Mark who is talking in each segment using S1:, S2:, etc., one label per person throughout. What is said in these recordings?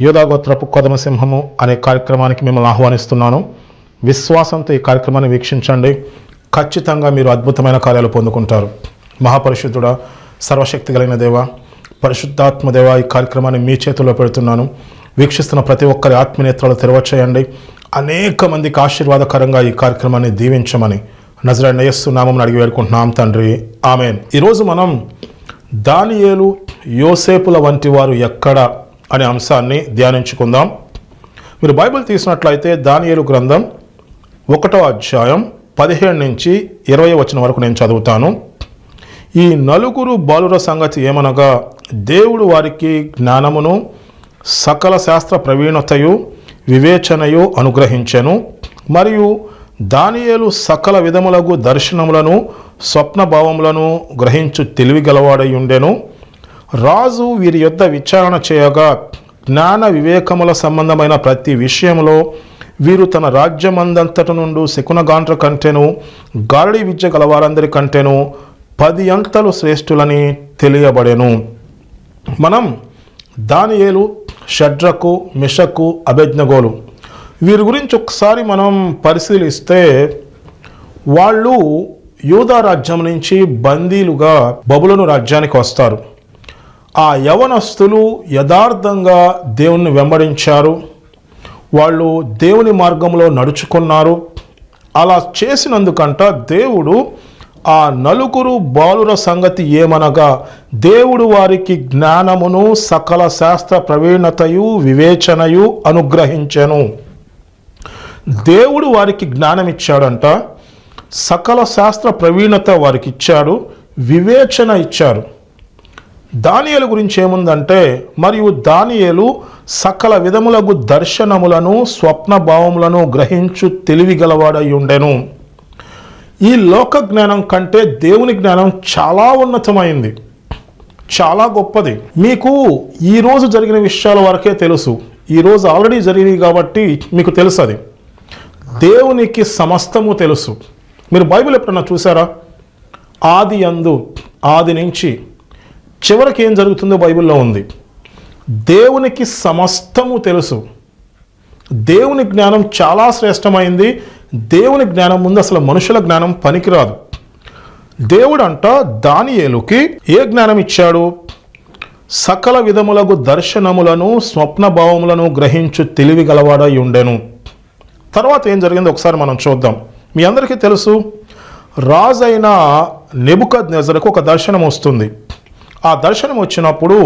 S1: యోధాగోత్రపు కొదమసింహము అనే కార్యక్రమానికి మిమ్మల్ని ఆహ్వానిస్తున్నాను. విశ్వాసంతో ఈ కార్యక్రమాన్ని వీక్షించండి. ఖచ్చితంగా మీరు అద్భుతమైన కార్యాలు పొందుకుంటారు. మహాపరిశుద్ధుడా, సర్వశక్తి కలిగిన దేవ, పరిశుద్ధాత్మ దేవ, ఈ కార్యక్రమాన్ని మీ చేతుల్లో పెడుతున్నాను. వీక్షిస్తున్న ప్రతి ఒక్కరి ఆత్మనేత్రాలు తెరవచేయండి. అనేక మందికి ఆశీర్వాదకరంగా ఈ కార్యక్రమాన్ని దీవించమని నజరేయుడైన యేసు నామమున అడిగి వేడుకుంటున్నాం తండ్రి, ఆమేన్. ఈరోజు మనం దానియేలు, యోసేపుల వంటి వారు ఎక్కడ అనే అంశాన్ని ధ్యానించుకుందాం. మీరు బైబిల్ తీసినట్లయితే దానియేలు గ్రంథం 1వ అధ్యాయం 17 నుంచి 20 వచనం వరకు నేను చదువుతాను. ఈ నలుగురు బాలుర సంగతి ఏమనగా, దేవుడు వారికి జ్ఞానమును సకల శాస్త్ర ప్రవీణతయు వివేచనయు అనుగ్రహించెను. మరియు దానియేలు సకల విధములగు దర్శనములను స్వప్నభావములను గ్రహించు తెలివి గలవాడై ఉండెను. రాజు వీరి యొద్ద విచారణ చేయగా, జ్ఞాన వివేకముల సంబంధమైన ప్రతి విషయంలో వీరు తన రాజ్యమందంతట నుండి శకునగాండ్ర కంటేను గారడి విద్య గలవారందరి కంటేను 10 అంతలు శ్రేష్ఠులని తెలియబడెను. మనం దానియేలు, షడ్రకు, మిషకు, అబేద్నెగోలు వీరి గురించి ఒకసారి మనం పరిశీలిస్తే, వాళ్ళు యూదా రాజ్యం నుంచి బందీలుగా బబులోను రాజ్యానికి వస్తారు. ఆ యవనస్తులు యథార్థంగా దేవుణ్ణి వెంబడించారు. వాళ్ళు దేవుని మార్గంలో నడుచుకున్నారు. అలా చేసినందుకంట దేవుడు ఆ నలుగురు బాలుర సంగతి ఏమనగా, దేవుడు వారికి జ్ఞానమును సకల శాస్త్ర ప్రవీణతయు వివేచనయు అనుగ్రహించెను. దేవుడు వారికి జ్ఞానం ఇచ్చాడంట, సకల శాస్త్ర ప్రవీణత వారికి ఇచ్చాడు, వివేచన ఇచ్చారు. దానియేలు గురించి ఏముందంటే, మరియు దానియేలు సకల విధములగు దర్శనములను స్వప్నభావములను గ్రహించు తెలివి గలవాడై ఉండెను. ఈ లోక జ్ఞానం కంటే దేవుని జ్ఞానం చాలా ఉన్నతమైంది, చాలా గొప్పది. మీకు ఈరోజు జరిగిన విషయాల వరకే తెలుసు. ఈరోజు ఆల్రెడీ జరిగినాయి కాబట్టి మీకు తెలుసు. అది దేవునికి సమస్తము తెలుసు. మీరు బైబిల్ ఎప్పుడన్నా చూసారా? ఆది నుంచి చివరికి ఏం జరుగుతుందో బైబిల్లో ఉంది. దేవునికి సమస్తము తెలుసు. దేవుని జ్ఞానం చాలా శ్రేష్టమైంది. దేవుని జ్ఞానం ముందు అసలు మనుషుల జ్ఞానం పనికిరాదు. దేవుడు అంట దానియేలుకి ఏ జ్ఞానం ఇచ్చాడు? సకల విధములగు దర్శనములను స్వప్నభావములను గ్రహించు తెలివి గలవాడై ఉండెను. తర్వాత ఏం జరిగిందో ఒకసారి మనం చూద్దాం. మీ అందరికీ తెలుసు, రాజైన నెబుకద్నెజరుకు ఒక దర్శనం వస్తుంది. ఆ దర్శనం వచ్చినప్పుడు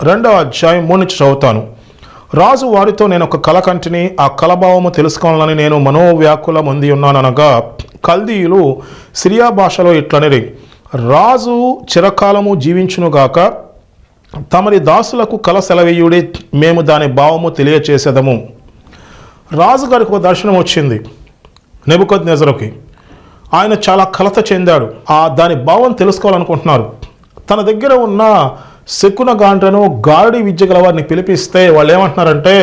S1: 2వ అధ్యాయం 3 నుంచి చదువుతాను. రాజు వారితో, నేను ఒక కల కంటిని, ఆ కలభావము తెలుసుకోవాలని నేను మనోవ్యాకుల పొంది ఉన్నాననగా, కల్దీయులు సిరియా భాషలో ఇట్లనిరి, రాజు చిరకాలము జీవించునుగాక, తమరి దాసులకు కల సెలవీయుడి, మేము దాని భావము తెలియచేసేదము. రాజుగారికి ఒక దర్శనం వచ్చింది నెబుకద్నెజరుకి. ఆయన చాలా కలత చెందాడు. దాని భావం తెలుసుకోవాలనుకుంటున్నారు. తన దగ్గర ఉన్న శకునగాండ్రను గారడి విద్య గల వారిని పిలిపిస్తే వాళ్ళు ఏమంటున్నారంటే,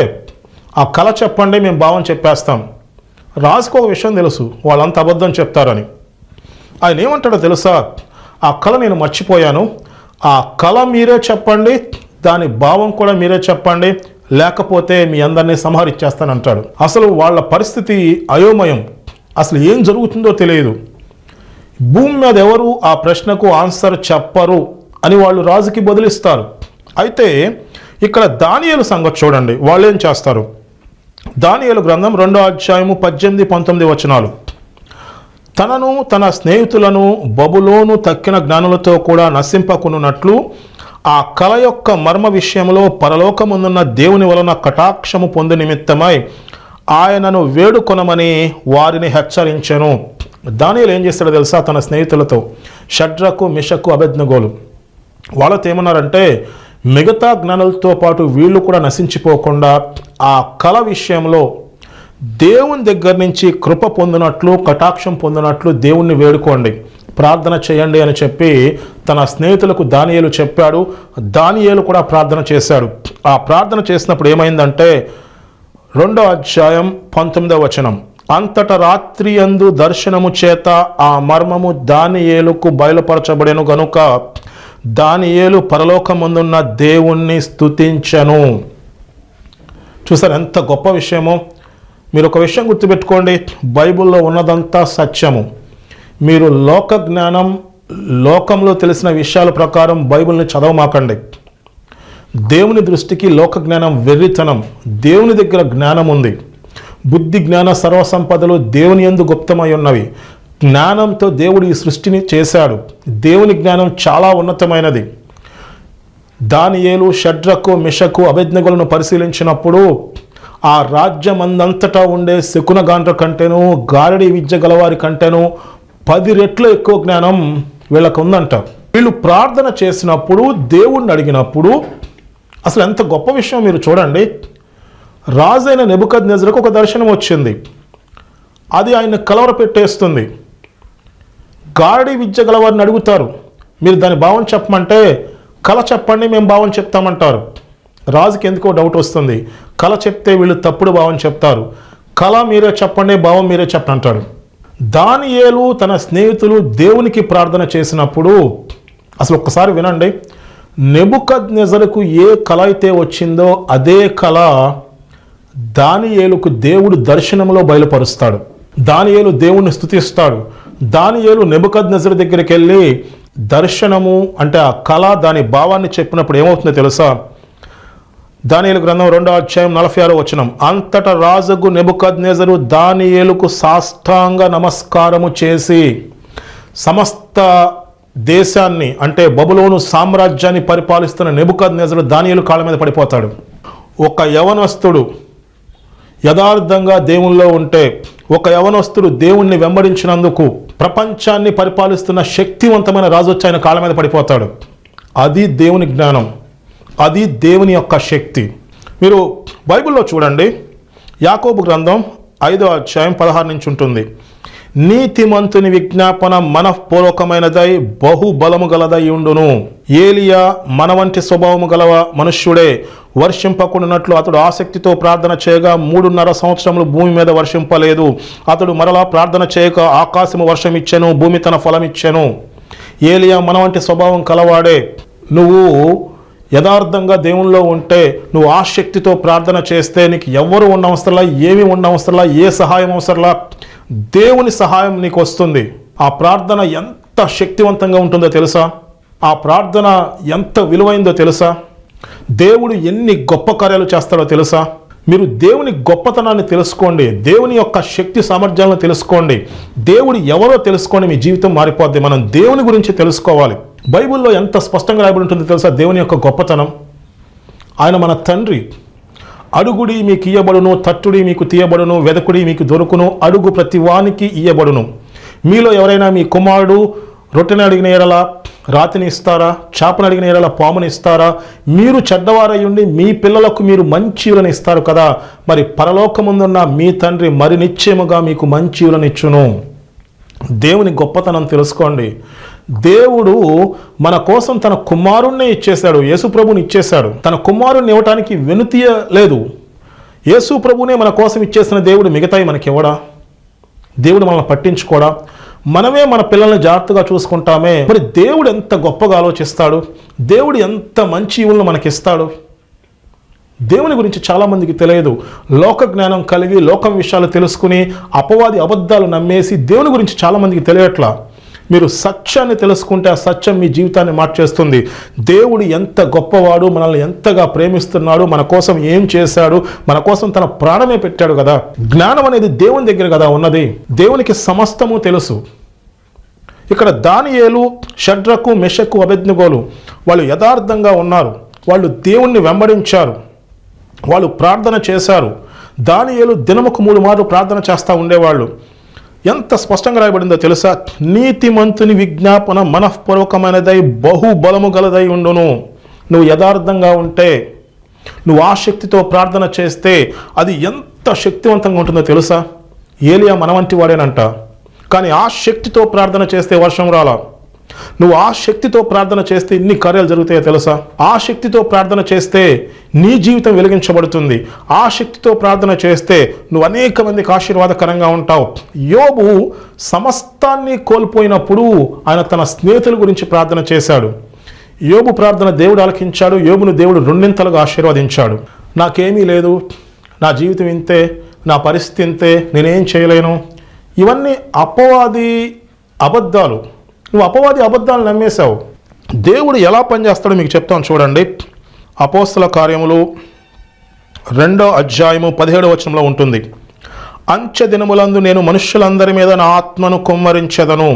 S1: ఆ కళ చెప్పండి, మేము భావం చెప్పేస్తాం. రాజుకు ఒక విషయం తెలుసు, వాళ్ళంత అబద్ధం చెప్తారని. ఆయన ఏమంటాడో తెలుసా? ఆ కళ నేను మర్చిపోయాను, ఆ కళ మీరే చెప్పండి, దాని భావం కూడా మీరే చెప్పండి, లేకపోతే మీ అందరినీ సంహరించేస్తానంటాడు. అసలు వాళ్ళ పరిస్థితి అయోమయం. అసలు ఏం జరుగుతుందో తెలియదు. భూమి మీద ఎవరు ఆ ప్రశ్నకు ఆన్సర్ చెప్పరు అని వాళ్ళు రాజుకి బదులిస్తారు. అయితే ఇక్కడ దానియేలు సంగతి చూడండి. వాళ్ళు ఏం చేస్తారు? దానియేలు గ్రంథం 2వ అధ్యాయము 18-19 వచనాలు. తనను తన స్నేహితులను బబులోను తక్కిన జ్ఞానులతో కూడా నశింపకున్నట్లు ఆ కల యొక్క మర్మ విషయంలో పరలోకముందున్న దేవుని వలన కటాక్షము పొందు నిమిత్తమై ఆయనను వేడుకొనమని వారిని హెచ్చరించెను. దానియేలు ఏం చేస్తాడో తెలుసా? తన స్నేహితులతో, షడ్రకు, మిషకు, అబేద్నెగోలు వాళ్ళతో ఏమన్నారంటే, మిగతా జ్ఞానులతో పాటు వీళ్ళు కూడా నశించిపోకుండా ఆ కళ విషయంలో దేవుని దగ్గర నుంచి కృప పొందినట్లు, కటాక్షం పొందినట్లు దేవుణ్ణి వేడుకోండి, ప్రార్థన చేయండి అని చెప్పి తన స్నేహితులకు దానియేలు చెప్పాడు. దానియేలు కూడా ప్రార్థన చేశాడు. ఆ ప్రార్థన చేసినప్పుడు ఏమైందంటే, 2వ అధ్యాయం 19వ వచనం, అంతట రాత్రి యందు దర్శనము చేత ఆ మర్మము దానియేలుకు బయలుపరచబడెను గనుక దానియేలు పరలోకమందున్న దేవుణ్ణి స్తుతించెను. చూసారు ఎంత గొప్ప విషయమో. మీరు ఒక విషయం గుర్తుపెట్టుకోండి, బైబిల్లో ఉన్నదంతా సత్యము. మీరు లోక జ్ఞానం, లోకంలో తెలిసిన విషయాల ప్రకారం బైబిల్ని చదవమాకండి. దేవుని దృష్టికి లోక జ్ఞానం వెర్రితనం. దేవుని దగ్గర జ్ఞానం ఉంది. బుద్ధి జ్ఞాన సర్వసంపదలు దేవుని యందు గుప్తమై ఉన్నవి. జ్ఞానంతో దేవుడు ఈ సృష్టిని చేశాడు. దేవుని జ్ఞానం చాలా ఉన్నతమైనది. దానియేలు, షడ్రకు, మిషకు, అబేద్నెగోలను పరిశీలించినప్పుడు ఆ రాజ్యమందంతటా ఉండే శకునగాండ్ర కంటేనూ, గారడి విద్య గలవారి కంటేనూ 10 రెట్లు ఎక్కువ జ్ఞానం వీళ్ళకు ఉందంట. వీళ్ళు ప్రార్థన చేసినప్పుడు, దేవుణ్ణి అడిగినప్పుడు అసలు ఎంత గొప్ప విషయం మీరు చూడండి. రాజైన నెబుకద్నెజరుకు ఒక దర్శనం వచ్చింది. అది ఆయన కలవరపెట్టేస్తుంది. గారడి విద్య గలవారిని అడుగుతారు, మీరు దాని భావం చెప్పమంటే కళ చెప్పండి, మేము భావం చెప్తామంటారు. రాజుకి ఎందుకో డౌట్ వస్తుంది. కళ చెప్తే వీళ్ళు తప్పుడు భావం చెప్తారు. కళ మీరే చెప్పండి, భావం మీరే చెప్పండి అంటాడు. దానియేలు తన స్నేహితులు దేవునికి ప్రార్థన చేసినప్పుడు అసలు ఒక్కసారి వినండి. నెబుకద్నెజరుకు ఏ కళ అయితే వచ్చిందో అదే కళ దానియేలుకు దేవుడు దర్శనంలో బయలుపరుస్తాడు. దానియేలు దేవుణ్ణి స్తుతిస్తాడు. దానియేలు నెబుకద్నెజరు దగ్గరికి వెళ్ళి దర్శనము అంటే ఆ కళ, దాని భావాన్ని చెప్పినప్పుడు ఏమవుతుందో తెలుసా? దానియేలు గ్రంథం 2వ అధ్యాయం 46వ వచనం. అంతటా రాజుకు నెబుకద్నెజరు దానియేలుకు సాష్టాంగ నమస్కారము చేసి, సమస్త దేశాన్ని అంటే బబులోను సామ్రాజ్యాన్ని పరిపాలిస్తున్న నెబుకద్నెజరు దానియేలు కాళ్ళ మీద పడిపోతాడు. ఒక యవనస్తుడు యథార్థంగా దేవునిలో ఉంటే, ఒక యవనస్తుడు దేవుణ్ణి వెంబడించినందుకు ప్రపంచాన్ని పరిపాలిస్తున్న శక్తివంతమైన రాజు వచ్చి ఆయన కాళ్ళ మీద పడిపోతాడు. అది దేవుని జ్ఞానం, అది దేవుని యొక్క శక్తి. మీరు బైబిల్లో చూడండి, యాకోబు గ్రంథం 5వ అధ్యాయం 16 నుంచి ఉంటుంది. నీతిమంతుని విజ్ఞాపన మనఃపూర్వకమైనదై బహుబలము గలదై ఉండును. ఏలియా మన వంటి స్వభావము గల మనుష్యుడే. వర్షింపకుండానట్లు అతడు ఆసక్తితో ప్రార్థన చేయగా 3.5 సంవత్సరములు భూమి మీద వర్షింపలేదు. అతడు మరలా ప్రార్థన చేయక ఆకాశము వర్షం ఇచ్చెను, భూమి తన ఫలం ఇచ్చెను. ఏలియా మన వంటి స్వభావం కలవాడే. నువ్వు యథార్థంగా దేవునిలో ఉంటే, నువ్వు ఆసక్తితో ప్రార్థన చేస్తే నీకు ఎవరు ఉన్న అవసరంలా, ఏమి ఉన్న అవసరంలా, ఏ సహాయం అవసరంలా, దేవుని సహాయం నీకు వస్తుంది. ఆ ప్రార్థన ఎంత శక్తివంతంగా ఉంటుందో తెలుసా? ఆ ప్రార్థన ఎంత విలువైందో తెలుసా? దేవుడు ఎన్ని గొప్ప కార్యాలు చేస్తాడో తెలుసా? మీరు దేవుని గొప్పతనాన్ని తెలుసుకోండి, దేవుని యొక్క శక్తి సామర్థ్యాలను తెలుసుకోండి, దేవుడు ఎవరో తెలుసుకోండి, మీ జీవితం మారిపోద్ది. మనం దేవుని గురించి తెలుసుకోవాలి. బైబిల్లో ఎంత స్పష్టంగా రాయబడి ఉంటుందో తెలుసా దేవుని యొక్క గొప్పతనం? ఆయన మన తండ్రి. అడుగుడి మీకు ఇయ్యబడును, తట్టుడి మీకు తీయబడును, వెదకుడి మీకు దొరుకును, అడుగు ప్రతి వానికి ఇయ్యబడును. మీలో ఎవరైనా మీ కుమారుడు రొట్టెని అడిగిన ఎడల రాతిని ఇస్తారా? చేపను అడిగిన ఎడల పాముని ఇస్తారా? మీరు చెడ్డవారయ్యుండి మీ పిల్లలకు మీరు మంచివులను ఇస్తారు కదా, మరి పరలోకముందున్న మీ తండ్రి మరి నిశ్చయముగా మీకు మంచివులను ఇచ్చును. దేవుని గొప్పతనం తెలుసుకోండి. దేవుడు మన కోసం తన కుమారుణ్ణి ఇచ్చేశాడు, యేసు ప్రభుని ఇచ్చేశాడు. తన కుమారుణ్ణి ఇవ్వటానికి వెనుతీయలేదు. యేసు ప్రభునే మన కోసం ఇచ్చేసిన దేవుడు మిగతాయి మనకి ఇవ్వడా? దేవుడు మనల్ని పట్టించుకోడా? మనమే మన పిల్లల్ని జాగ్రత్తగా చూసుకుంటామే, మరి దేవుడు ఎంత గొప్పగా ఆలోచిస్తాడు, దేవుడు ఎంత మంచి ఈవులను మనకిస్తాడు. దేవుని గురించి చాలామందికి తెలియదు. లోక జ్ఞానం కలిగి లోకం విషయాలు తెలుసుకుని అపవాది అబద్ధాలు నమ్మేసి దేవుని గురించి చాలామందికి తెలియట్లా. మీరు సత్యాన్ని తెలుసుకుంటే ఆ సత్యం మీ జీవితాన్ని మార్చేస్తుంది. దేవుడు ఎంత గొప్పవాడు, మనల్ని ఎంతగా ప్రేమిస్తున్నాడు, మన కోసం ఏం చేశాడు, మన కోసం తన ప్రాణమే పెట్టాడు కదా. జ్ఞానం అనేది దేవుని దగ్గర కదా ఉన్నది. దేవునికి సమస్తము తెలుసు. ఇక్కడ దానియేలు, షడ్రకు, మెషకు, అబేద్నెగోలు వాళ్ళు యథార్థంగా ఉన్నారు. వాళ్ళు దేవుణ్ణి వెంబడించారు, వాళ్ళు ప్రార్థన చేశారు. దానియేలు దినముకు 3 మార్లు ప్రార్థన చేస్తూ ఉండేవాళ్ళు. ఎంత స్పష్టంగా రాయబడిందో తెలుసా? నీతిమంతుని విజ్ఞాపన మనఃపూర్వకమైనదై బహుబలము గలదై ఉండును. నువ్వు యథార్థంగా ఉంటే, నువ్వు ఆసక్తితో ప్రార్థన చేస్తే అది ఎంత శక్తివంతంగా ఉంటుందో తెలుసా? ఏలియా మన వంటి వాడేనంట, కానీ ఆ శక్తితో ప్రార్థన చేస్తే వర్షం రాలా. నువ్వు ఆ శక్తితో ప్రార్థన చేస్తే ఇన్ని కార్యాలు జరుగుతాయో తెలుసా? ఆ శక్తితో ప్రార్థన చేస్తే నీ జీవితం వెలిగించబడుతుంది. ఆ శక్తితో ప్రార్థన చేస్తే నువ్వు అనేక మందికి ఆశీర్వాదకరంగా ఉంటావు. యోబు సమస్తాన్ని కోల్పోయినప్పుడు ఆయన తన స్నేహితుల గురించి ప్రార్థన చేశాడు. యోబు ప్రార్థన దేవుడు ఆలకించాడు. యోబును దేవుడు రెండింతలుగా ఆశీర్వదించాడు. నాకేమీ లేదు, నా జీవితం ఇంతే, నా పరిస్థితి ఇంతే, నేనేం చేయలేను, ఇవన్నీ అపవాది అబద్ధాలు. నువ్వు అపవాది అబద్ధాలు నమ్మేశావు. దేవుడు ఎలా పనిచేస్తాడో మీకు చెప్తాను చూడండి. అపోస్తల కార్యములు 2వ అధ్యాయము 17వ వచనంలో ఉంటుంది. అంచె దినములందు నేను మనుష్యులందరి మీద నా ఆత్మను కుమ్మరించెదను,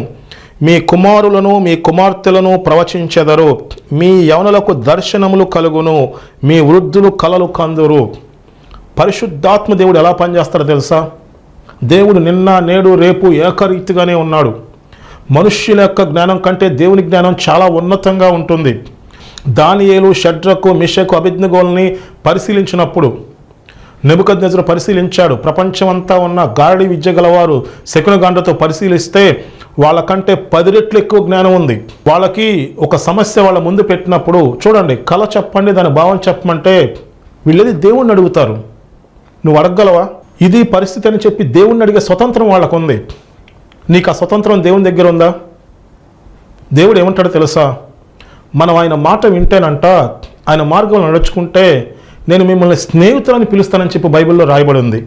S1: మీ కుమారులను మీ కుమార్తెలను ప్రవచించెదరు, మీ యవనులకు దర్శనములు కలుగును, మీ వృద్ధులు కలలు కందురు. పరిశుద్ధాత్మ దేవుడు ఎలా పనిచేస్తాడో తెలుసా? దేవుడు నిన్న నేడు రేపు ఏకరీతిగానే ఉన్నాడు. మనుష్యుల యొక్క జ్ఞానం కంటే దేవుని జ్ఞానం చాలా ఉన్నతంగా ఉంటుంది. దానియేలు, షడ్రకు, మిషకు, అబేద్నెగోల్ని పరిశీలించినప్పుడు నెబుకద్నెజరు పరిశీలించాడు. ప్రపంచమంతా ఉన్న గారడి విద్య గలవారు శకునగాండ్రతో పరిశీలిస్తే వాళ్ళకంటే 10 రెట్లు ఎక్కువ జ్ఞానం ఉంది. వాళ్ళకి ఒక సమస్య వాళ్ళ ముందు పెట్టినప్పుడు, చూడండి, కళ చెప్పండి, దాని భావం చెప్పమంటే వీళ్ళది దేవుణ్ణి అడుగుతారు. నువ్వు అడగగలవా? ఇది పరిస్థితి అని చెప్పి దేవుణ్ణి అడిగే స్వతంత్రం వాళ్ళకు ఉంది. నీకు ఆ స్వతంత్రం దేవుని దగ్గర ఉందా? దేవుడు ఏమంటాడో తెలుసా? మనం ఆయన మాట వింటేనంట, ఆయన మార్గంలో నడుచుకుంటే నేను మిమ్మల్ని స్నేహితులని పిలుస్తానని చెప్పి బైబిల్లో రాయబడి ఉంది.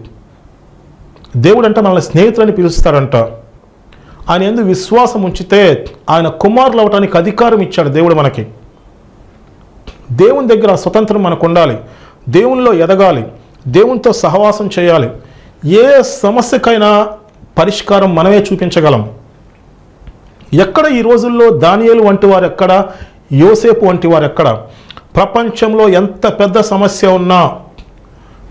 S1: దేవుడు అంటే మనల్ని స్నేహితులని పిలుస్తారంట. ఆయన యందు విశ్వాసం ఉంచితే ఆయన కుమారులు అవటానికి అధికారం ఇచ్చాడు దేవుడు మనకి. దేవుని దగ్గర స్వతంత్రం మనకు ఉండాలి. దేవునిలో ఎదగాలి, దేవునితో సహవాసం చేయాలి. ఏ సమస్యకైనా పరిష్కారం మనమే చూపించగలం. ఎక్కడ ఈ రోజుల్లో దానియేలు వంటి వారు ఎక్కడ, యోసేపు వంటి వారు ఎక్కడ? ప్రపంచంలో ఎంత పెద్ద సమస్య ఉన్నా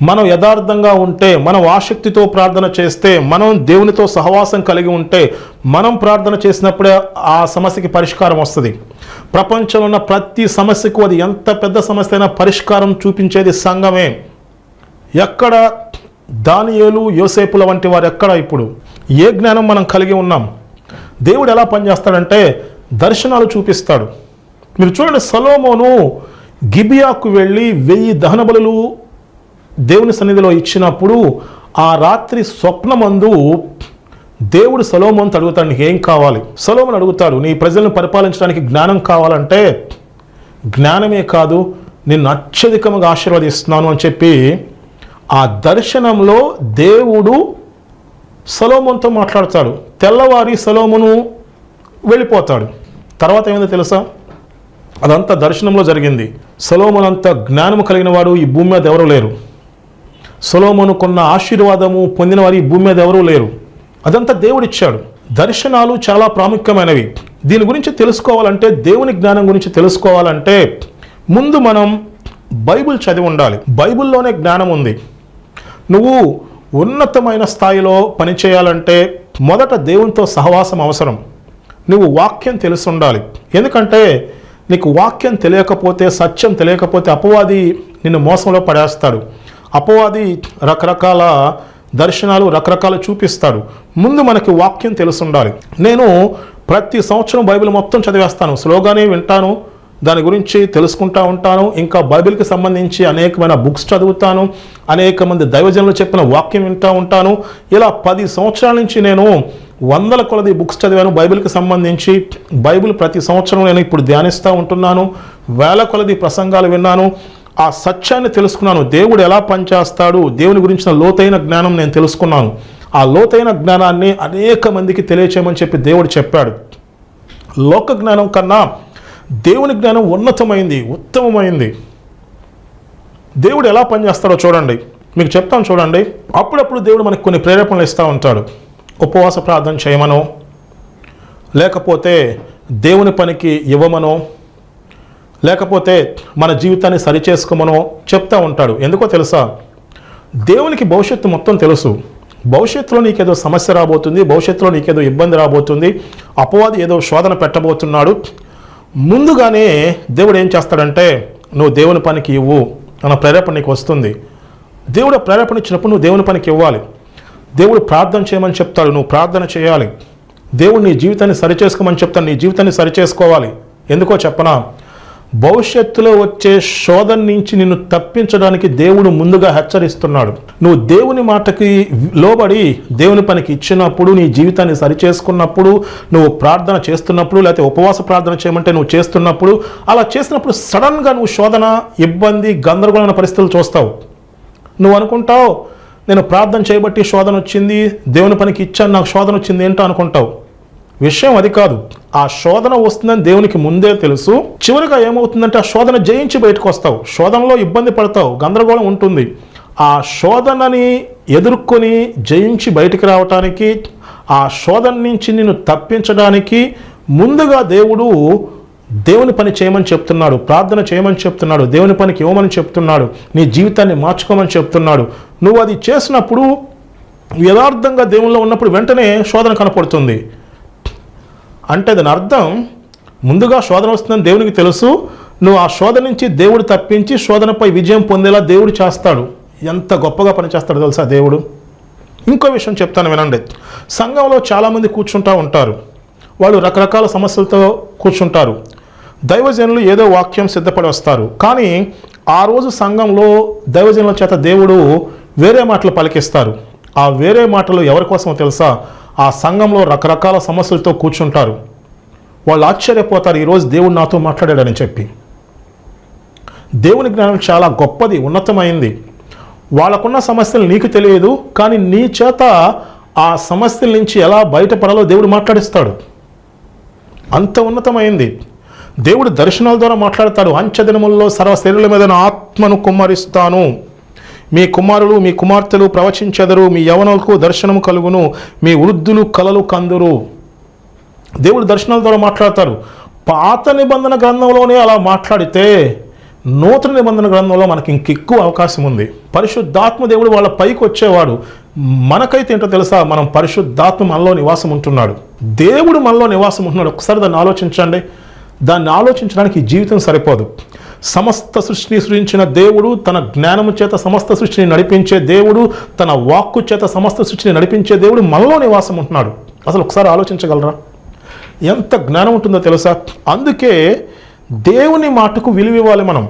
S1: మనం యథార్థంగా ఉంటే, మనం ఆసక్తితో ప్రార్థన చేస్తే, మనం దేవునితో సహవాసం కలిగి ఉంటే, మనం ప్రార్థన చేసినప్పుడే ఆ సమస్యకి పరిష్కారం వస్తుంది. ప్రపంచంలో ఉన్న ప్రతి సమస్యకు, అది ఎంత పెద్ద సమస్య అయినా, పరిష్కారం చూపించేది సంఘమే. ఎక్కడ దానియేలు, యోసేపుల వంటి వారు ఎక్కడ? ఇప్పుడు ఏ జ్ఞానం మనం కలిగి ఉన్నాం? దేవుడు ఎలా పనిచేస్తాడంటే దర్శనాలు చూపిస్తాడు. మీరు చూడండి, సొలొమోను గిబియాకు వెళ్ళి 1000 దహన బలులు దేవుని సన్నిధిలో ఇచ్చినప్పుడు ఆ రాత్రి స్వప్నమందు దేవుడు సొలొమోనుతో అడుగుతాడు, నీకు ఏం కావాలి? సొలొమోను అడుగుతాడు, నీ ప్రజలను పరిపాలించడానికి జ్ఞానం కావాలంటే, జ్ఞానమే కాదు, నిన్ను అత్యధికంగా ఆశీర్వదిస్తున్నాను అని చెప్పి ఆ దర్శనంలో దేవుడు సొలొమోనుతో మాట్లాడతాడు. తెల్లవారి సొలొమోను వెళ్ళిపోతాడు. తర్వాత ఏమైందో తెలుసా? అదంతా దర్శనంలో జరిగింది. సొలొమోను అంత జ్ఞానము కలిగిన వాడు ఈ భూమి మీద ఎవరూ లేరు. సొలొమోనుకున్న ఆశీర్వాదము పొందిన వారు ఈ భూమి మీద ఎవరూ లేరు. అదంతా దేవుడిచ్చాడు. దర్శనాలు చాలా ప్రాముఖ్యమైనవి. దీని గురించి తెలుసుకోవాలంటే, దేవుని జ్ఞానం గురించి తెలుసుకోవాలంటే ముందు మనం బైబిల్ చదివి ఉండాలి. బైబిల్లోనే జ్ఞానం ఉంది. నువ్వు ఉన్నతమైన స్థాయిలో పనిచేయాలంటే మొదట దేవునితో సహవాసం అవసరం. నువ్వు వాక్యం తెలిసి ఉండాలి. ఎందుకంటే నీకు వాక్యం తెలియకపోతే, సత్యం తెలియకపోతే అపవాది నిన్ను మోసంలో పడేస్తాడు. అపవాది రకరకాల దర్శనాలు రకరకాలు చూపిస్తాడు. ముందు మనకి వాక్యం తెలిసి ఉండాలి. నేను ప్రతి సంవత్సరం బైబిల్ మొత్తం చదివేస్తాను, స్లోగానే వింటాను, దాని గురించి తెలుసుకుంటూ ఉంటాను. ఇంకా బైబిల్కి సంబంధించి అనేకమైన బుక్స్ చదువుతాను, అనేక మంది దైవజనులు చెప్పిన వాక్యం వింటూ ఉంటాను. ఇలా 10 సంవత్సరాల నుంచి నేను 100ల కొలది బుక్స్ చదివాను బైబిల్కి సంబంధించి. బైబిల్ ప్రతి సంవత్సరం నేను ఇప్పుడు ధ్యానిస్తూ ఉంటున్నాను. 1000 కొలది ప్రసంగాలు విన్నాను. ఆ సత్యాన్ని తెలుసుకున్నాను. దేవుడు ఎలా పనిచేస్తాడు, దేవుని గురించిన లోతైన జ్ఞానం నేను తెలుసుకున్నాను. ఆ లోతైన జ్ఞానాన్ని అనేక మందికి తెలియచేయమని చెప్పి దేవుడు చెప్పాడు. లోక జ్ఞానం కన్నా దేవుని జ్ఞానం ఉన్నతమైంది, ఉత్తమమైంది. దేవుడు ఎలా పనిచేస్తాడో చూడండి, మీకు చెప్తాను చూడండి. అప్పుడప్పుడు దేవుడు మనకు కొన్ని ప్రేరేపణలు ఇస్తూ ఉంటాడు. ఉపవాస ప్రార్థన చేయమనో, లేకపోతే దేవుని పనికి ఇవ్వమనో, లేకపోతే మన జీవితాన్ని సరిచేసుకోమనో చెప్తూ ఉంటాడు. ఎందుకో తెలుసా? దేవునికి భవిష్యత్తు మొత్తం తెలుసు. భవిష్యత్తులో నీకేదో సమస్య రాబోతుంది, భవిష్యత్తులో నీకేదో ఇబ్బంది రాబోతుంది, అపవాది ఏదో శోధన పెట్టబోతున్నాడు. ముందుగానే దేవుడు ఏం చేస్తాడంటే, నువ్వు దేవుని పనికి ఇవ్వు అన్న ప్రేరేపణ నీకు వస్తుంది. దేవుడు ప్రేరేపణ ఇచ్చినప్పుడు నువ్వు దేవుని పనికి ఇవ్వాలి. దేవుడు ప్రార్థన చేయమని చెప్తాడు, నువ్వు ప్రార్థన చేయాలి. దేవుడు నీ జీవితాన్ని సరిచేసుకోమని చెప్తాడు, నీ జీవితాన్ని సరిచేసుకోవాలి. ఎందుకో చెప్పనా? భవిష్యత్తులో వచ్చే శోధన నుంచి నిన్ను తప్పించడానికి దేవుడు ముందుగా హెచ్చరిస్తున్నాడు. నువ్వు దేవుని మాటకి లోబడి దేవుని పనికి ఇచ్చినప్పుడు, నీ జీవితాన్ని సరిచేసుకున్నప్పుడు, నువ్వు ప్రార్థన చేస్తున్నప్పుడు, లేకపోతే ఉపవాస ప్రార్థన చేయమంటే నువ్వు చేస్తున్నప్పుడు, అలా చేసినప్పుడు సడన్గా నువ్వు శోధన, ఇబ్బంది, గందరగోళమైన పరిస్థితులు చూస్తావు. నువ్వు అనుకుంటావు నేను ప్రార్థన చేయబట్టి శోధన వచ్చింది, దేవుని పనికి ఇచ్చాను నాకు శోధన వచ్చింది ఏంటో అనుకుంటావు. విషయం అది కాదు. ఆ శోధన వస్తుందని దేవునికి ముందే తెలుసు. చివరిగా ఏమవుతుందంటే ఆ శోధన జయించి బయటకు వస్తావు. శోధనలో ఇబ్బంది పడతావు, గందరగోళం ఉంటుంది. ఆ శోధనని ఎదుర్కొని జయించి బయటికి రావటానికి, ఆ శోధన నుంచి నిన్ను తప్పించడానికి ముందుగా దేవుని పని చేయమని చెప్తున్నాడు, ప్రార్థన చేయమని చెప్తున్నాడు, దేవుని పనికి ఇవ్వమని చెప్తున్నాడు, నీ జీవితాన్ని మార్చుకోమని చెప్తున్నాడు. నువ్వు అది చేసినప్పుడు యథార్థంగా దేవునిలో ఉన్నప్పుడు వెంటనే శోధన కనపడుతుంది. అంటే దాని అర్థం ముందుగా శోధన వస్తుందని దేవునికి తెలుసు. నువ్వు ఆ శోధన నుంచి దేవుడు తప్పించి శోధనపై విజయం పొందేలా దేవుడు చేస్తాడు. ఎంత గొప్పగా పనిచేస్తాడు తెలుసా దేవుడు. ఇంకో విషయం చెప్తాను వినండి. సంఘంలో చాలామంది కూర్చుంటూ ఉంటారు. వాళ్ళు రకరకాల సమస్యలతో కూర్చుంటారు. దైవజనులు ఏదో వాక్యం సిద్ధపడి వస్తారు. కానీ ఆ రోజు సంఘంలో దైవజనుల చేత దేవుడు వేరే మాటలు పలికిస్తారు. ఆ వేరే మాటలు ఎవరి కోసమో తెలుసా? ఆ సంఘంలో రకరకాల సమస్యలతో కూర్చుంటారు. వాళ్ళు ఆశ్చర్యపోతారు, ఈరోజు దేవుడు నాతో మాట్లాడాడని చెప్పి. దేవుని జ్ఞానం చాలా గొప్పది, ఉన్నతమైంది. వాళ్ళకున్న సమస్యలు నీకు తెలియదు, కానీ నీ చేత ఆ సమస్యల నుంచి ఎలా బయటపడాలో దేవుడు మాట్లాడిస్తాడు. అంత ఉన్నతమైంది. దేవుడు దర్శనాల ద్వారా మాట్లాడతాడు. అంచెదినముల్లో సర్వ శరీరుల మీద ఆత్మను కుమ్మరిస్తాను, మీ కుమారులు మీ కుమార్తెలు ప్రవచించెదరు, మీ యవనులకు దర్శనము కలుగును, మీ వృద్ధులు కలలు కందురు. దేవుడు దర్శనాల ద్వారా మాట్లాడతాడు. పాత నిబంధన గ్రంథంలోనే అలా మాట్లాడితే నూతన నిబంధన గ్రంథంలో మనకి ఇంకెక్కువ అవకాశం ఉంది. పరిశుద్ధాత్మ దేవుడు వాళ్ళ పైకి వచ్చేవాడు. మనకైతే ఏంటో తెలుసా? మనం పరిశుద్ధాత్మ మనలో నివాసం ఉంటున్నాడు. దేవుడు మనలో నివాసం ఉంటున్నాడు. ఒకసారి దాన్ని ఆలోచించండి. దాన్ని ఆలోచించడానికి ఈ జీవితం సరిపోదు. సమస్త సృష్టిని సృజించిన దేవుడు, తన జ్ఞానము చేత సమస్త సృష్టిని నడిపించే దేవుడు, తన వాక్కు చేత సమస్త సృష్టిని నడిపించే దేవుడు మనలో నివాసం ఉంటున్నాడు. అసలు ఒకసారి ఆలోచించగలరా? ఎంత జ్ఞానం ఉంటుందో తెలుసా? అందుకే దేవుని మాటకు విలువ ఇవ్వాలి మనం.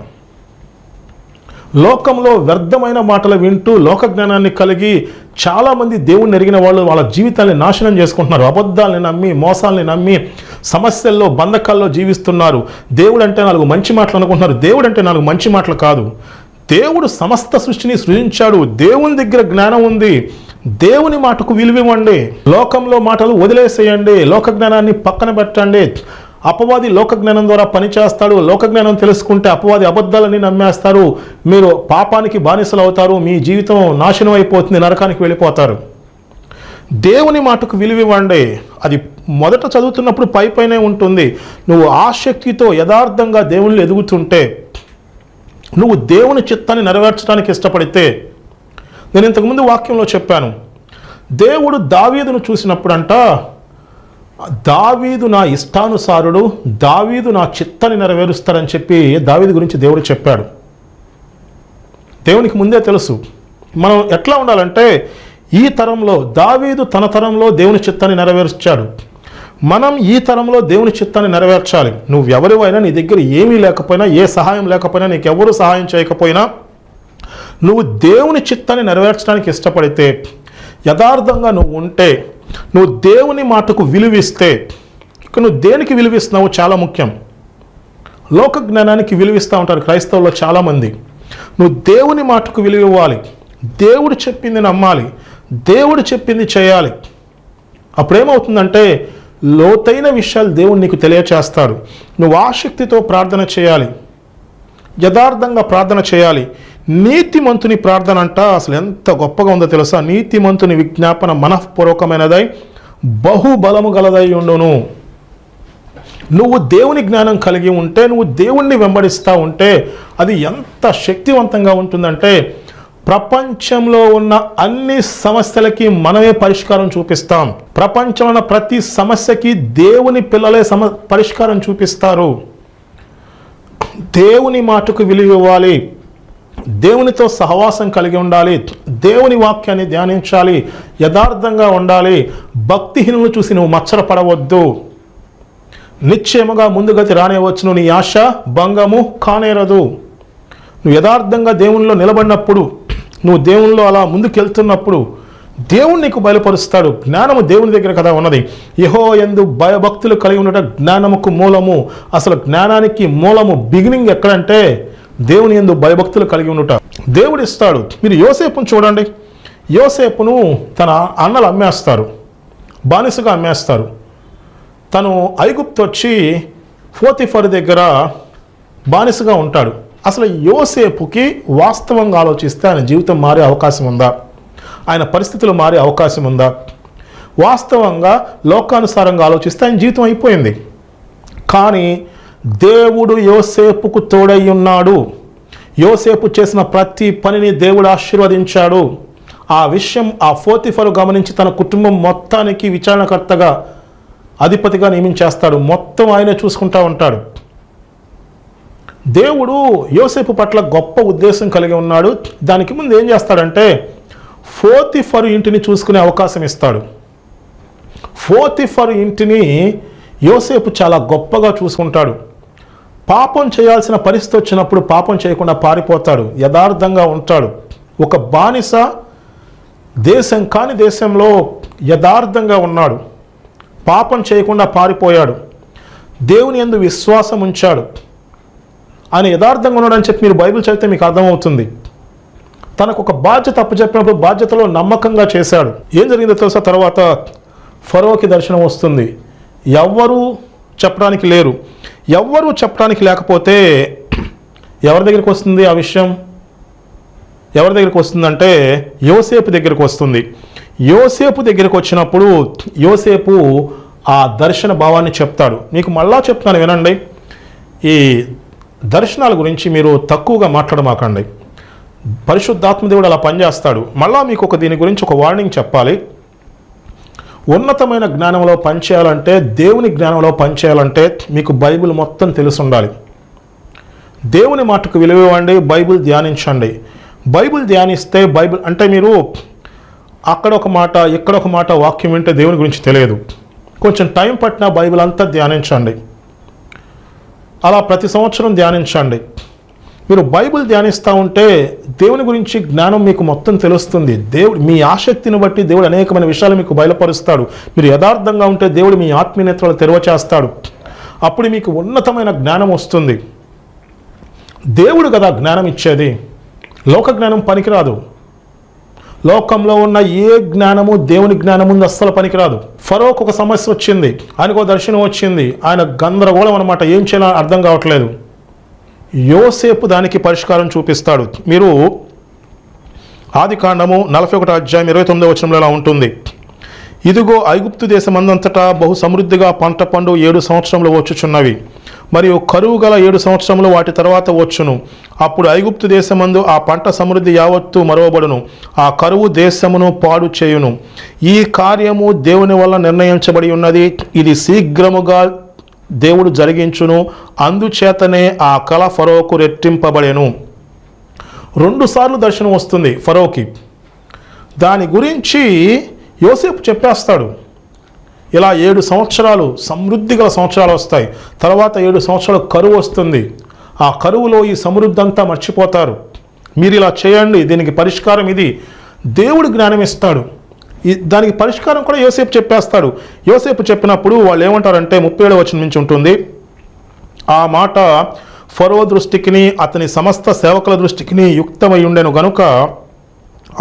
S1: లోకంలో వ్యర్థమైన మాటలు వింటూ లోక జ్ఞానాన్ని కలిగి చాలామంది దేవుణ్ణి ఎరిగిన వాళ్ళు వాళ్ళ జీవితాన్ని నాశనం చేసుకుంటున్నారు. అబద్ధాలని నమ్మి, మోసాలని నమ్మి, సమస్యల్లో, బంధకాల్లో జీవిస్తున్నారు. దేవుడు అంటే 4 మంచి మాటలు అనుకుంటున్నారు. దేవుడు అంటే 4 మంచి మాటలు కాదు. దేవుడు సమస్త సృష్టిని సృజించాడు. దేవుని దగ్గర జ్ఞానం ఉంది. దేవుని మాటకు విలువ ఇవ్వండి. లోకంలో మాటలు వదిలేసేయండి. లోక జ్ఞానాన్ని పక్కన పెట్టండి. అపవాది లోక జ్ఞానం ద్వారా పనిచేస్తాడు. లోక జ్ఞానం తెలుసుకుంటే అపవాది అబద్ధాలని నమ్మేస్తారు. మీరు పాపానికి బానిసలు అవుతారు. మీ జీవితం నాశనం అయిపోతుంది, నరకానికి వెళ్ళిపోతారు. దేవుని మాటకు విలువ ఇవ్వండి. అది మొదట చదువుతున్నప్పుడు పైనే ఉంటుంది. నువ్వు ఆసక్తితో యథార్థంగా దేవుళ్ళు ఎదుగుతుంటే, నువ్వు దేవుని చిత్తాన్ని నెరవేర్చడానికి ఇష్టపడితే, నేను ఇంతకుముందు వాక్యంలో చెప్పాను, దేవుడు దావీదును చూసినప్పుడంట, దావీదు నా ఇష్టానుసారుడు, దావీదు నా చిత్తాన్ని నెరవేరుస్తాడని చెప్పి దావీదు గురించి దేవుడు చెప్పాడు. దేవునికి ముందే తెలుసు మనం ఎట్లా ఉండాలంటే, ఈ తరంలో దావీదు తన తరంలో దేవుని చిత్తాన్ని నెరవేర్చాడు. మనం ఈ తరంలో దేవుని చిత్తాన్ని నెరవేర్చాలి. నువ్వు ఎవరివైనా, నీ దగ్గర ఏమీ లేకపోయినా, ఏ సహాయం లేకపోయినా, నీకెవరు సహాయం చేయకపోయినా, నువ్వు దేవుని చిత్తాన్ని నెరవేర్చడానికి ఇష్టపడితే, యథార్థంగా నువ్వు ఉంటే, నువ్వు దేవుని మాటకు విలువిస్తే, ఇక నువ్వు దేనికి విలువిస్తున్నావు చాలా ముఖ్యం. లోక జ్ఞానానికి విలువిస్తూ ఉంటారు క్రైస్తవుల్లో చాలామంది. నువ్వు దేవుని మాటకు విలువ ఇవ్వాలి. దేవుడు చెప్పింది నమ్మాలి. దేవుడు చెప్పింది చేయాలి. అప్పుడేమవుతుందంటే లోతైన విషయాలు దేవుడు నీకు తెలియచేస్తాడు. నువ్వు ఆసక్తితో ప్రార్థన చేయాలి, యథార్థంగా ప్రార్థన చేయాలి. నీతిమంతుని ప్రార్థన అంట అసలు ఎంత గొప్పగా ఉందో తెలుసా? నీతిమంతుని విజ్ఞాపన మనఃపూర్వకమైనదై బహుబలము గలదై ఉండును. నువ్వు దేవుని జ్ఞానం కలిగి ఉంటే, నువ్వు దేవుణ్ణి వెంబడిస్తూ ఉంటే, అది ఎంత శక్తివంతంగా ఉంటుందంటే, ప్రపంచంలో ఉన్న అన్ని సమస్యలకి మనమే పరిష్కారం చూపిస్తాం. ప్రపంచంలో ఉన్న ప్రతి సమస్యకి దేవుని పిల్లలే పరిష్కారం చూపిస్తారు. దేవుని మాటకు విలువ ఇవ్వాలి. దేవునితో సహవాసం కలిగి ఉండాలి. దేవుని వాక్యాన్ని ధ్యానించాలి. యథార్థంగా ఉండాలి. భక్తిహీనులను చూసి నువ్వు మచ్చరపడవద్దు. నిశ్చయముగా ముందుగతి రానేవచ్చును, నీ ఆశ భంగము కానేరదు. నువ్వు యథార్థంగా దేవునిలో నిలబడినప్పుడు, నువ్వు దేవునిలో అలా ముందుకెళ్తున్నప్పుడు దేవుడు నీకు బయలుపరుస్తాడు. జ్ఞానము దేవుని దగ్గర కదా ఉన్నది. యెహోవా యందు భయభక్తులు కలిగి ఉండట జ్ఞానముకు మూలము. అసలు జ్ఞానానికి మూలము, బిగినింగ్ ఎక్కడంటే దేవుని యందు భయభక్తులు కలిగి ఉండట. దేవుడు ఇస్తాడు. మీరు యోసేపును చూడండి. యోసేపును తన అన్నలు అమ్మేస్తారు, బానిసగా అమ్మేస్తారు. తను ఐగుప్తు వచ్చి పోతిఫర్ దగ్గర బానిసగా ఉంటాడు. అసలు యోసేపుకి వాస్తవంగా ఆలోచిస్తే ఆయన జీవితం మారే అవకాశం ఉందా? ఆయన పరిస్థితులు మారే అవకాశం ఉందా? వాస్తవంగా లోకానుసారంగా ఆలోచిస్తే ఆయన జీవితం అయిపోయింది. కానీ దేవుడు యోసేపుకు తోడై ఉన్నాడు. యోసేపు చేసిన ప్రతి పనిని దేవుడు ఆశీర్వదించాడు. ఆ విషయం ఆ పోతిఫరు గమనించి తన కుటుంబం మొత్తానికి విచారణకర్తగా, అధిపతిగా నియమించేస్తాడు. మొత్తం ఆయనే చూసుకుంటూ ఉంటాడు. దేవుడు యోసేపు పట్ల గొప్ప ఉద్దేశం కలిగి ఉన్నాడు. దానికి ముందు ఏం చేస్తాడంటే పోతిఫరు ఇంటిని చూసుకునే అవకాశం ఇస్తాడు. పోతిఫరు ఇంటిని యోసేపు చాలా గొప్పగా చూసుకుంటాడు. పాపం చేయాల్సిన పరిస్థితి వచ్చినప్పుడు పాపం చేయకుండా పారిపోతాడు, యథార్థంగా ఉంటాడు. ఒక బానిస దేశం కాని దేశంలో యథార్థంగా ఉన్నాడు, పాపం చేయకుండా పారిపోయాడు, దేవుని యందు విశ్వాసం ఉంచాడు. ఆయన యథార్థంగా ఉన్నాడని చెప్పి మీరు బైబిల్ చదివితే మీకు అర్థమవుతుంది. తనకు ఒక బాధ్యత అప్పచెప్పినప్పుడు బాధ్యతలో నమ్మకంగా చేశాడు. ఏం జరిగిందో తెలుసా? తర్వాత ఫరోకి దర్శనం వస్తుంది. ఎవ్వరూ చెప్పడానికి లేరు. ఎవ్వరూ చెప్పడానికి లేకపోతే ఎవరి దగ్గరికి వస్తుంది ఆ విషయం? ఎవరి దగ్గరికి వస్తుందంటే యోసేపు దగ్గరికి వస్తుంది. యోసేపు దగ్గరికి వచ్చినప్పుడు యోసేపు ఆ దర్శన భావాన్ని చెప్తాడు. మీకు మళ్ళా చెప్తాను వినండి. ఈ దర్శనాల గురించి మీరు తక్కువగా మాట్లాడమాకండి. పరిశుద్ధాత్మదేవుడు అలా పనిచేస్తాడు. మళ్ళా మీకు దీని గురించి ఒక వార్నింగ్ చెప్పాలి. ఉన్నతమైన జ్ఞానంలో పనిచేయాలంటే, దేవుని జ్ఞానంలో పనిచేయాలంటే మీకు బైబిల్ మొత్తం తెలిసి ఉండాలి. దేవుని మాటకు విలువ ఇవ్వండి, బైబిల్ ధ్యానించండి. బైబిల్ ధ్యానిస్తే బైబిల్ అంటే మీరు అక్కడ ఒక మాట ఇక్కడ ఒక మాట వాక్యం వింటే దేవుని గురించి తెలియదు. కొంచెం టైం పట్టినా బైబిల్ అంతా ధ్యానించండి. అలా ప్రతి సంవత్సరం ధ్యానించండి. మీరు బైబిల్ ధ్యానిస్తూ ఉంటే దేవుని గురించి జ్ఞానం మీకు మొత్తం తెలుస్తుంది. దేవుడు మీ ఆసక్తిని బట్టి దేవుడు అనేకమైన విషయాలు మీకు బయలుపరుస్తాడు. మీరు యథార్థంగా ఉంటే దేవుడు మీ ఆత్మీయ నేత్రాలు తెరవచేస్తాడు. అప్పుడు మీకు ఉన్నతమైన జ్ఞానం వస్తుంది. దేవుడు కదా జ్ఞానం ఇచ్చేది, లోక జ్ఞానం పనికిరాదు. లోకంలో ఉన్న ఏ జ్ఞానము దేవుని జ్ఞానం ముందు అస్సలు పనికిరాదు. ఫరోకు ఒక సమస్య వచ్చింది, ఆయనకు దర్శనం వచ్చింది, ఆయన గందరగోళం అనమాట, ఏం చేయాలో అర్థం కావట్లేదు. యోసేపు దానికి పరిష్కారం చూపిస్తాడు. మీరు ఆదికాండము 41 అధ్యాయం 29వ వచనంలో ఇలా ఉంటుంది. ఇదిగో ఐగుప్తు దేశమందంతటా బహు సమృద్ధిగా పంట పండు 7 సంవత్సరములు వచ్చుచున్నవి, మరియు కరువు గల 7 సంవత్సరములు వాటి తర్వాత వచ్చును. అప్పుడు ఐగుప్తు దేశమందు ఆ పంట సమృద్ధి యావత్తు మరవబడును, ఆ కరువు దేశమును పాడు చేయును. ఈ కార్యము దేవుని వల్ల నిర్ణయించబడి ఉన్నది, ఇది శీఘ్రముగా దేవుడు జరిగించును. అందుచేతనే ఆ కల ఫరోకు రెట్టింపబడెను. 2 సార్లు దర్శనం వస్తుంది ఫరోకి. దాని గురించి యోసేపు చెప్పేస్తాడు. ఇలా 7 సంవత్సరాలు సమృద్ధిగా సంవత్సరాలు వస్తాయి, తర్వాత 7 సంవత్సరాలు కరువు వస్తుంది. ఆ కరువులో ఈ సమృద్ధి అంతా మర్చిపోతారు. మీరు ఇలా చేయండి, దీనికి పరిష్కారం ఇది. దేవుడు జ్ఞానం ఇస్తాడు. దానికి పరిష్కారం కూడా యోసేపు చెప్పేస్తాడు. యోసేపు చెప్పినప్పుడు వాళ్ళు ఏమంటారంటే 37వ వచనం నుంచి ఉంటుంది. ఆ మాట ఫరో దృష్టికిని అతని సమస్త సేవకుల దృష్టికిని యుక్తమై ఉండెను గనుక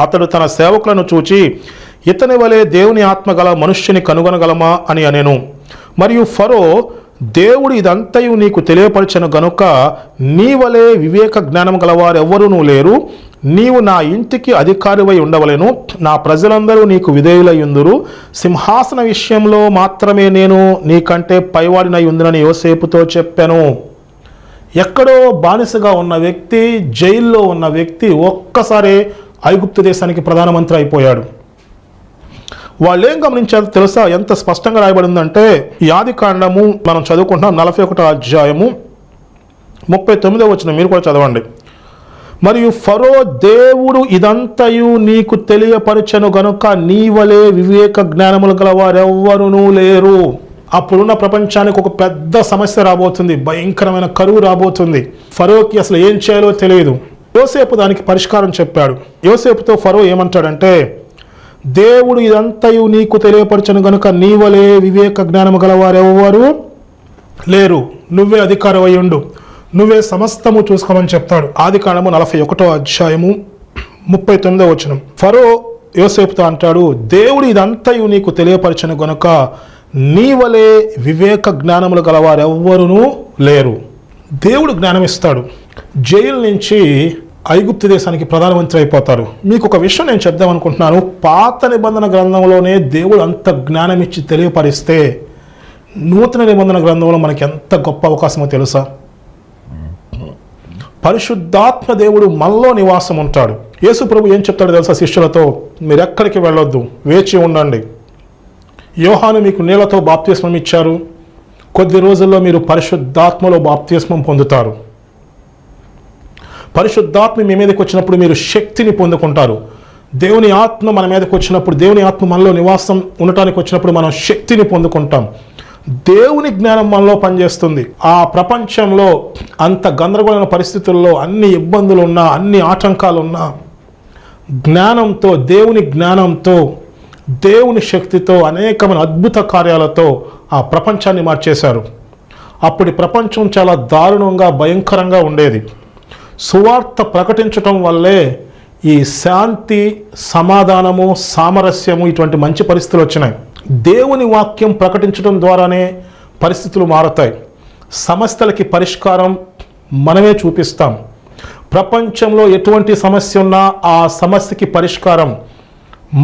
S1: అతడు తన సేవకులను చూచి, ఇతని వలె దేవుని ఆత్మ గల మనుష్యుని కనుగొనగలమా అని అనెను. మరియు ఫరో, దేవుడు ఇదంతయు నీకు తెలియపరచను గనుక నీ వలె వివేక జ్ఞానం గలవారెవ్వరూ లేరు. నీవు నా ఇంటికి అధికారివై ఉండవలెను, నా ప్రజలందరూ నీకు విధేయులై ఉందురు. సింహాసన విషయంలో మాత్రమే నేను నీకంటే పైవాడినై ఉందునని యోసేపుతో చెప్పాను. ఎక్కడో బానిసగా ఉన్న వ్యక్తి, జైల్లో ఉన్న వ్యక్తి ఒక్కసారి ఐగుప్తు దేశానికి ప్రధానమంత్రి అయిపోయాడు. వాళ్ళు ఏం గమనించారో తెలుసా? ఎంత స్పష్టంగా రాయబడిందంటే ఈ ఆదికాండము మనం చదువుకుంటున్నాం 41వ అధ్యాయము 39వ వచనం, మీరు కూడా చదవండి. మరియు ఫరో, దేవుడు ఇదంతయు నీకు తెలియపరచను గనుక నీ వలె వివేక జ్ఞానములు గల వారెవ్వరూ లేరు. అప్పుడున్న ప్రపంచానికి ఒక పెద్ద సమస్య రాబోతుంది, భయంకరమైన కరువు రాబోతుంది. ఫరోకి అసలు ఏం చేయాలో తెలియదు. యోసేపు దానికి పరిష్కారం చెప్పాడు. యోసేపుతో ఫరో ఏమంటాడంటే, దేవుడు ఇదంతయు నీకు తెలియపరచను గనుక నీవలే వివేక జ్ఞానము గలవారెవ్వరు లేరు, నువ్వే అధికారమై ఉండు, నువ్వే సమస్తము చూసుకోమని చెప్తాడు. ఆదికాండము 41వ అధ్యాయము 39వ వచనం. ఫరో యోసేపుతో అంటాడు, దేవుడు ఇదంతయు నీకు తెలియపరచను గనుక నీవలే వివేక జ్ఞానములు గలవారెవ్వరునూ లేరు. దేవుడు జ్ఞానం ఇస్తాడు. జైలు నుంచి ఐగుప్తు దేశానికి ప్రధానమంత్రి అయిపోతారు. మీకు ఒక విషయం నేను చెప్దాం అనుకుంటున్నాను. పాత నిబంధన గ్రంథంలోనే దేవుడు అంత జ్ఞానం ఇచ్చి తెలియపరిస్తే నూతన నిబంధన గ్రంథంలో మనకి ఎంత గొప్ప అవకాశమో తెలుసా? పరిశుద్ధాత్మ దేవుడు మనలో నివాసం ఉంటాడు. యేసు ప్రభు ఏం చెప్తాడు తెలుసా శిష్యులతో? మీరు ఎక్కడికి వెళ్ళొద్దు, వేచి ఉండండి. యోహాను మీకు నీళ్లతో బాప్తిస్మం ఇచ్చారు, కొద్ది రోజుల్లో మీరు పరిశుద్ధాత్మలో బాప్తిస్మం పొందుతారు. పరిశుద్ధాత్మ మీ మీదకి వచ్చినప్పుడు మీరు శక్తిని పొందుకుంటారు. దేవుని ఆత్మ మన మీదకి వచ్చినప్పుడు, దేవుని ఆత్మ మనలో నివాసం ఉండటానికి వచ్చినప్పుడు మనం శక్తిని పొందుకుంటాం. దేవుని జ్ఞానం మనలో పనిచేస్తుంది. ఆ ప్రపంచంలో అంత గందరగోళమైన పరిస్థితుల్లో, అన్ని ఇబ్బందులు ఉన్నా, అన్ని ఆటంకాలు ఉన్నా, జ్ఞానంతో, దేవుని జ్ఞానంతో, దేవుని శక్తితో, అనేకమైన అద్భుత కార్యాలతో ఆ ప్రపంచాన్ని మార్చేశారు. అప్పటి ప్రపంచం చాలా దారుణంగా, భయంకరంగా ఉండేది. సువార్త ప్రకటించటం వల్లే ఈ శాంతి, సమాధానము, సామరస్యము, ఇటువంటి మంచి పరిస్థితులు వచ్చినాయి. దేవుని వాక్యం ప్రకటించడం ద్వారానే పరిస్థితులు మారుతాయి. సమస్యలకి పరిష్కారం మనమే చూపిస్తాం. ప్రపంచంలో ఎటువంటి సమస్య ఉన్నా ఆ సమస్యకి పరిష్కారం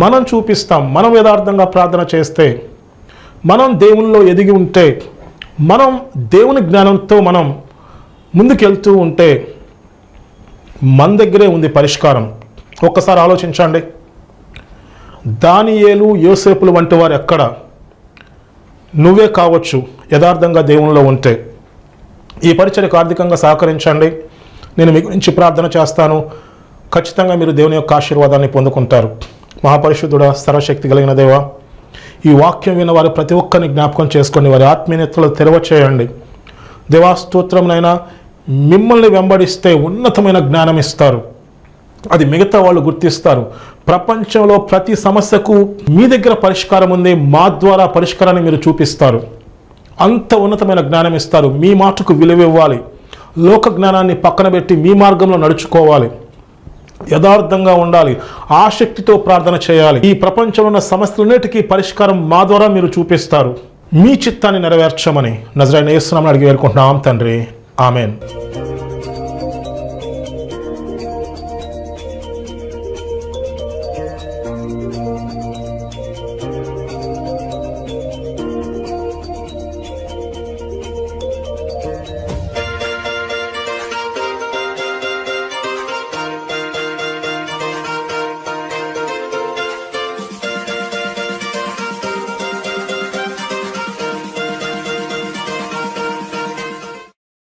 S1: మనం చూపిస్తాం. మనం యథార్థంగా ప్రార్థన చేస్తే, మనం దేవునిలో ఎదిగి ఉంటే, మనం దేవుని జ్ఞానంతో మనం ముందుకెళ్తూ ఉంటే మన దగ్గరే ఉంది పరిష్కారం. ఒక్కసారి ఆలోచించండి. దానియేలు, యోసేపులు వంటి వారు ఎక్కడ? నువ్వే కావచ్చు యథార్థంగా దేవునిలో ఉంటే. ఈ పరిచర్యకు ఆర్థికంగా సహకరించండి. నేను మీ గురించి ప్రార్థన చేస్తాను. ఖచ్చితంగా మీరు దేవుని యొక్క ఆశీర్వాదాన్ని పొందుకుంటారు. మహాపరిశుద్ధుడా, సర్వశక్తి కలిగిన దేవా, ఈ వాక్యం విన్న వారు ప్రతి ఒక్కరిని జ్ఞాపకం చేసుకోండి. వారి ఆత్మీయతలు తెరవ చేయండి. దేవా స్తోత్రంనైనా, మిమ్మల్ని వెంబడిస్తే ఉన్నతమైన జ్ఞానం ఇస్తారు. అది మిగతా వాళ్ళు గుర్తిస్తారు. ప్రపంచంలో ప్రతి సమస్యకు మీ దగ్గర పరిష్కారం ఉంది, మా ద్వారా పరిష్కారాన్ని మీరు చూపిస్తారు. అంత ఉన్నతమైన జ్ఞానం ఇస్తారు. మీ మాటకు విలువ ఇవ్వాలి. లోక జ్ఞానాన్ని పక్కన పెట్టి మీ మార్గంలో నడుచుకోవాలి. యథార్థంగా ఉండాలి. ఆసక్తితో ప్రార్థన చేయాలి. ఈ ప్రపంచంలో ఉన్న సమస్యలన్నిటికీ పరిష్కారం మా ద్వారా మీరు చూపిస్తారు. మీ చిత్తాన్ని నెరవేర్చమని నజరేయుడైన యేసు నామమున అడిగి వేడుకుంటున్నాం తండ్రి. ఆమెన్.